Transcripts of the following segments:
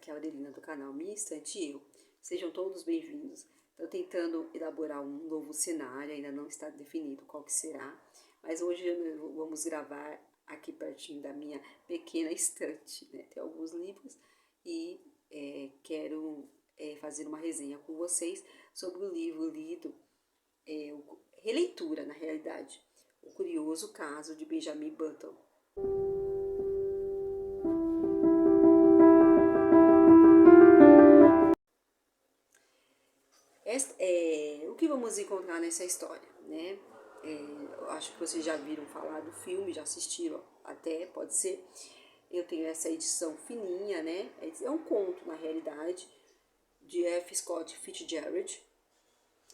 aqui é a Aurelina do canal Minha Estante e Eu. Sejam todos bem-vindos. Estou tentando elaborar um novo cenário, ainda não está definido qual que será, mas hoje vamos gravar aqui pertinho da minha pequena estante, né? Tem alguns livros e quero fazer uma resenha com vocês sobre o livro lido, releitura na realidade, O Curioso Caso de Benjamin Button. O que vamos encontrar nessa história, né? Eu acho que vocês já viram falar do filme, já assistiram até, pode ser. Eu tenho essa edição fininha, né? É um conto, na realidade, de F. Scott Fitzgerald,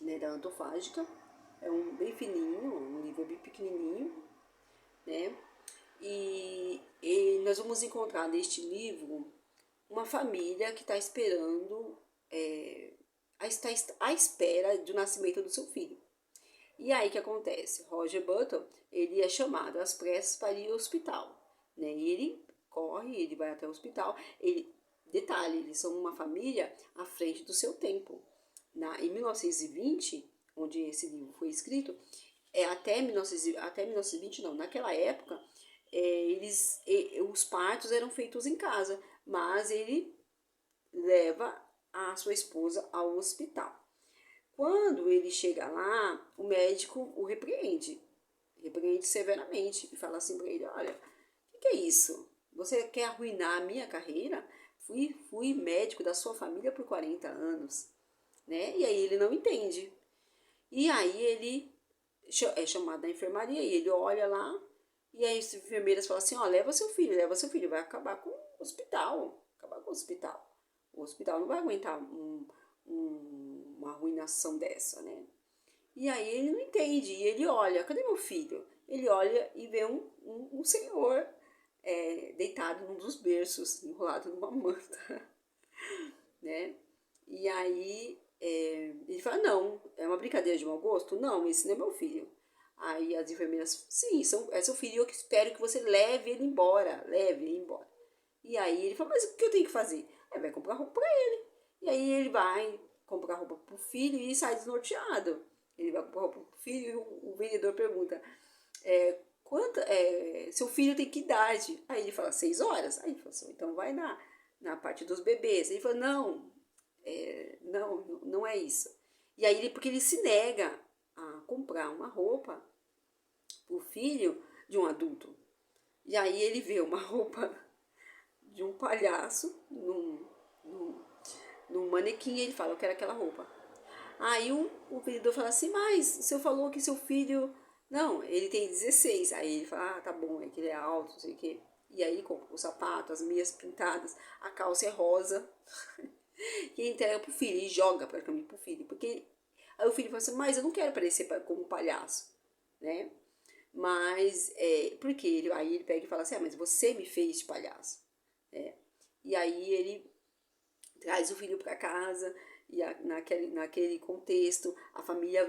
né, da Antofágica. É um bem fininho, um livro bem pequenininho, né? E nós vamos encontrar neste livro uma família que está esperando... está à espera do nascimento do seu filho. E aí o que acontece? Roger Button, ele é chamado às pressas para ir ao hospital, né? E ele corre, ele vai até o hospital. Detalhe, eles são uma família à frente do seu tempo. Em 1920, onde esse livro foi escrito, até 1920 não, naquela época, os partos eram feitos em casa, mas ele leva a sua esposa ao hospital. Quando ele chega lá, o médico o repreende severamente e fala assim para ele: olha, o que é isso? Você quer arruinar a minha carreira? Fui médico da sua família por 40 anos, né? E aí ele não entende. E aí ele é chamado da enfermaria e ele olha lá e aí as enfermeiras falam assim: ó, leva seu filho, vai acabar com o hospital, O hospital não vai aguentar uma arruinação dessa, né? E aí ele não entende, e ele olha, cadê meu filho? Ele olha e vê um senhor deitado num dos berços, enrolado numa manta, né? E aí ele fala, não, é uma brincadeira de mau gosto? Não, esse não é meu filho. Aí as enfermeiras, sim, é seu filho, eu espero que você leve ele embora. E aí ele fala, mas o que eu tenho que fazer? Aí vai comprar roupa pra ele. E aí ele vai comprar roupa pro filho e sai desnorteado. Ele vai comprar roupa pro filho e o vendedor pergunta, seu filho tem que idade? Aí ele fala, 6 horas. Aí ele fala assim, então vai na parte dos bebês. Ele fala, não é isso. E aí, porque ele se nega a comprar uma roupa pro filho de um adulto. E aí ele vê uma roupa de um palhaço num manequim e ele fala, eu quero aquela roupa. Aí o vendedor fala assim, mas o senhor falou que seu filho... Não, ele tem 16. Aí ele fala, tá bom, é que ele é alto, não sei o quê. E aí ele compra o sapato, as meias pintadas, a calça é rosa. E ele entrega pro filho, e joga praticamente pro filho. Porque aí o filho fala assim, mas eu não quero parecer como um palhaço, né? Mas, porque aí ele pega e fala assim, mas você me fez de palhaço. E aí ele traz o filho para casa, e naquele contexto a família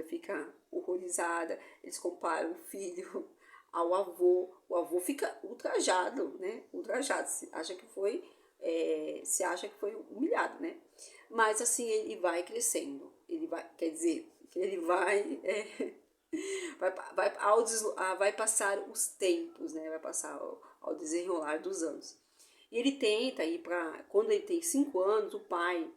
fica horrorizada, eles comparam o filho ao avô, o avô fica ultrajado, né? Ultrajado, se acha que foi humilhado, né? Mas assim, ele vai crescendo, vai passar os tempos, né? Vai passar ao desenrolar dos anos. E ele tenta ir para... Quando ele tem 5 anos, o pai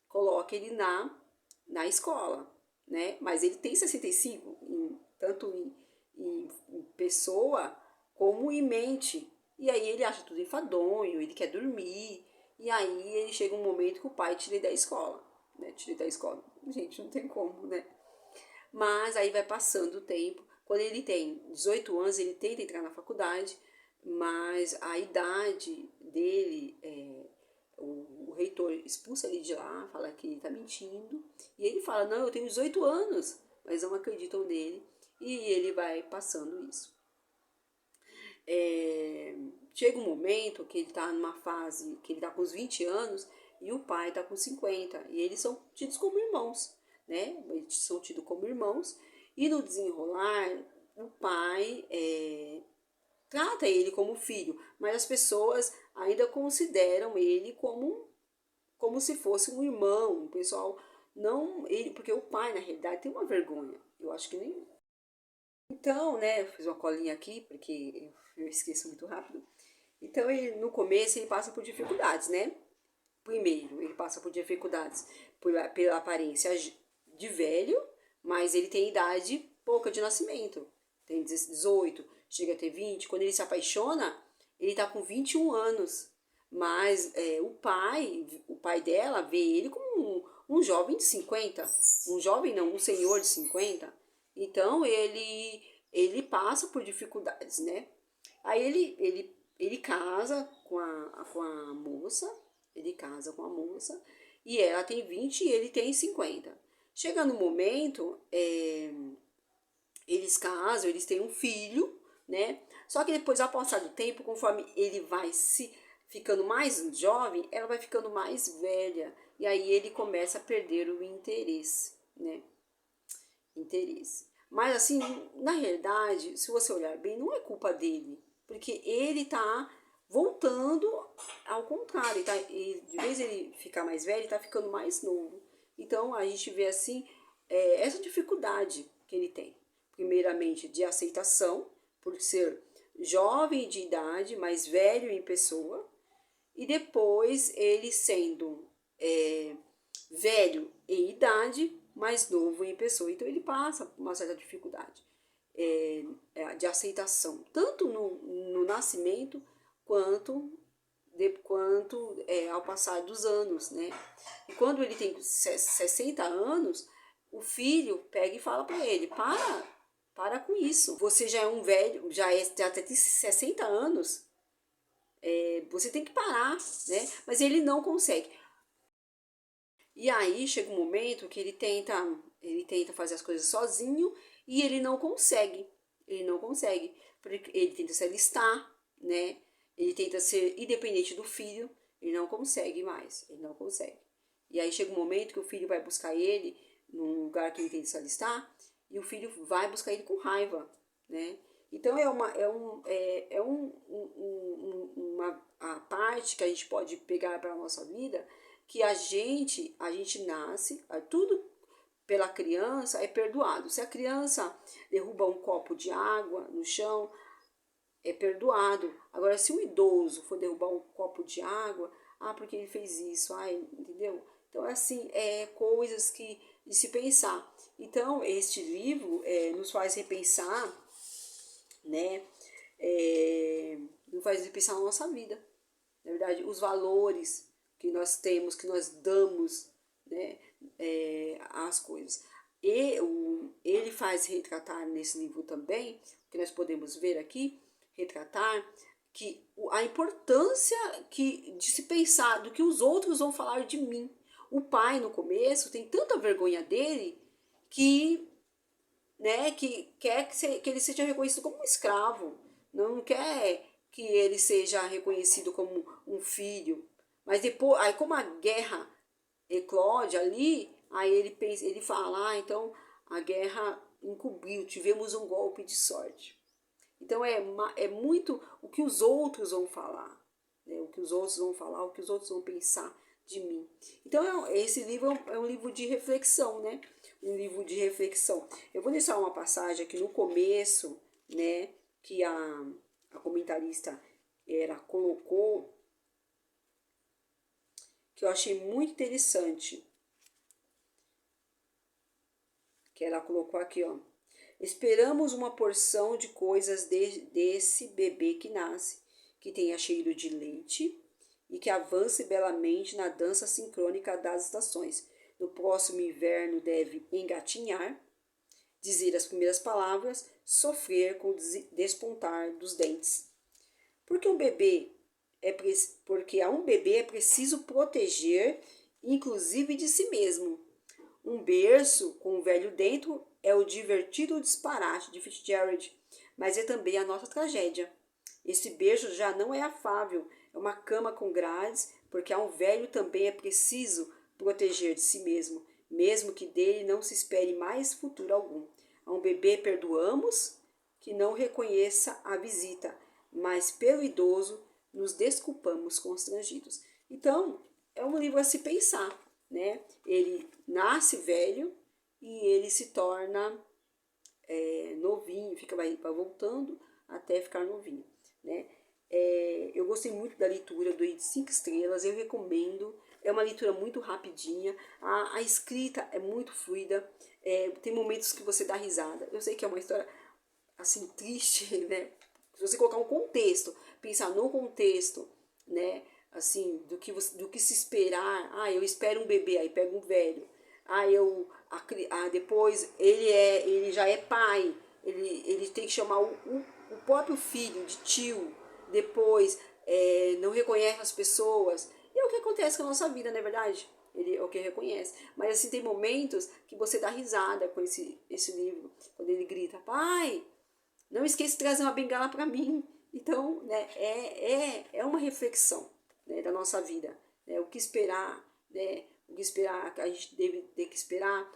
coloca ele na escola, né? Mas ele tem 65, tanto em pessoa como em mente. E aí ele acha tudo enfadonho, ele quer dormir. E aí ele chega um momento que o pai tira ele da escola, né? Tira ele da escola. Gente, não tem como, né? Mas aí vai passando o tempo. Quando ele tem 18 anos, ele tenta entrar na faculdade, mas a idade dele, o reitor expulsa ele de lá, fala que ele tá mentindo, e ele fala, não, eu tenho 18 anos, mas não acreditam nele, e ele vai passando isso. Chega um momento que ele tá numa fase, que ele tá com uns 20 anos, e o pai tá com 50, e eles são tidos como irmãos, né? Eles são tidos como irmãos, e no desenrolar, o pai trata ele como filho, mas as pessoas ainda consideram ele como se fosse um irmão, o pessoal não, ele, porque o pai na realidade tem uma vergonha, eu acho que nem. Então, né, eu fiz uma colinha aqui, porque eu esqueço muito rápido. Então, ele, no começo, ele passa por dificuldades, né? Primeiro, ele passa por dificuldades pela aparência de velho, mas ele tem idade pouca de nascimento. Tem 18, chega a ter 20. Quando ele se apaixona, ele tá com 21 anos. Mas o pai dela vê ele como um jovem de 50. Um jovem não, um senhor de 50. Então ele passa por dificuldades, né? Aí ele casa com a moça, ele casa com a moça, e ela tem 20 e ele tem 50. Chega no momento, eles casam, eles têm um filho, né? Só que depois, ao passar do tempo, conforme ele vai se ficando mais jovem, ela vai ficando mais velha. E aí ele começa a perder o interesse, né? Interesse. Mas assim, na realidade, se você olhar bem, não é culpa dele. Porque ele tá voltando ao contrário. Tá, de vez ele ficar mais velho, ele tá ficando mais novo. Então a gente vê assim, essa dificuldade que ele tem. Primeiramente de aceitação, por ser jovem de idade, mais velho em pessoa. E depois ele sendo velho em idade, mais novo em pessoa. Então ele passa por uma certa dificuldade de aceitação, tanto no nascimento quanto ao passar dos anos, né? E quando ele tem 60 anos, o filho pega e fala para ele, para com isso. Você já é um velho, já tem 60 anos, você tem que parar, né? Mas ele não consegue. E aí chega um momento que ele tenta fazer as coisas sozinho e ele não consegue. Ele não consegue. Porque ele tenta se alistar, né? Ele tenta ser independente do filho, ele não consegue mais. Ele não consegue. E aí chega um momento que o filho vai buscar ele num lugar que ele tenta se alistar e o filho vai buscar ele com raiva, né? Então uma a parte que a gente pode pegar para a nossa vida, que a gente nasce, tudo pela criança é perdoado. Se a criança derruba um copo de água no chão, é perdoado. Agora, se um idoso for derrubar um copo de água, porque ele fez isso, entendeu? Então, assim, coisas que de se pensar. Então, este livro nos faz repensar, né? Nos faz repensar na nossa vida. Na verdade, os valores que nós temos, que nós damos, né, às coisas. E ele faz retratar nesse livro também, que nós podemos ver aqui, retratar que a importância de se pensar do que os outros vão falar de mim. O pai, no começo, tem tanta vergonha dele que, né, que quer que ele seja reconhecido como um escravo. Não quer que ele seja reconhecido como um filho. Mas depois, aí como a guerra eclode ali, aí ele fala, então a guerra encobriu, tivemos um golpe de sorte. Então é muito o que os outros vão falar, né? O que os outros vão falar, o que os outros vão pensar de mim. Então esse livro é um livro de reflexão, né? Um livro de reflexão. Eu vou deixar uma passagem aqui no começo, né? Que a comentarista colocou, que eu achei muito interessante. Que ela colocou aqui, ó. Esperamos uma porção de coisas desse bebê que nasce, que tenha cheiro de leite e que avance belamente na dança sincrônica das estações. No próximo inverno deve engatinhar, dizer as primeiras palavras, sofrer com o despontar dos dentes. Porque a um bebê é preciso proteger, inclusive de si mesmo. Um berço com um velho dentro é o divertido disparate de Fitzgerald, mas é também a nossa tragédia. Esse berço já não é afável, é uma cama com grades, porque a um velho também é preciso proteger de si mesmo, mesmo que dele não se espere mais futuro algum. A um bebê perdoamos que não reconheça a visita, mas pelo idoso nos desculpamos constrangidos. Então, é um livro a se pensar, né? Ele nasce velho e ele se torna novinho, vai voltando até ficar novinho, né? Eu gostei muito da leitura, dou 5 estrelas, eu recomendo. É uma leitura muito rapidinha, a escrita é muito fluida, tem momentos que você dá risada. Eu sei que é uma história assim triste, né? Se você colocar um contexto, pensar no contexto, né? Assim, do que se esperar. Ah, eu espero um bebê, aí pega um velho. Depois ele já é pai, ele tem que chamar o próprio filho de tio. Depois não reconhece as pessoas. E é o que acontece com a nossa vida, não é verdade? Ele é o que reconhece. Mas assim, tem momentos que você dá risada com esse livro. Quando ele grita, pai, não esqueça de trazer uma bengala para mim. Então, né, é uma reflexão, né, da nossa vida. Né, o que esperar, né, o que esperar, a gente deve ter que esperar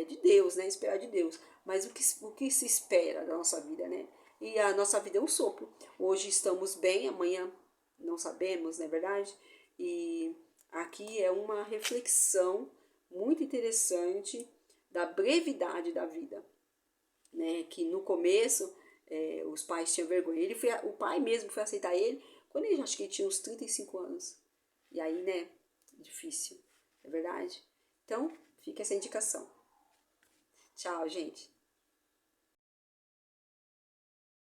de Deus, né, esperar de Deus. Mas o que se espera da nossa vida, né? E a nossa vida é um sopro. Hoje estamos bem, amanhã não sabemos, não é verdade? E aqui é uma reflexão muito interessante da brevidade da vida, né? Que no começo os pais tinham vergonha. O pai mesmo foi aceitar ele quando ele acho que ele tinha uns 35 anos. E aí, né? Difícil, é verdade? Então, fica essa indicação. Tchau, gente.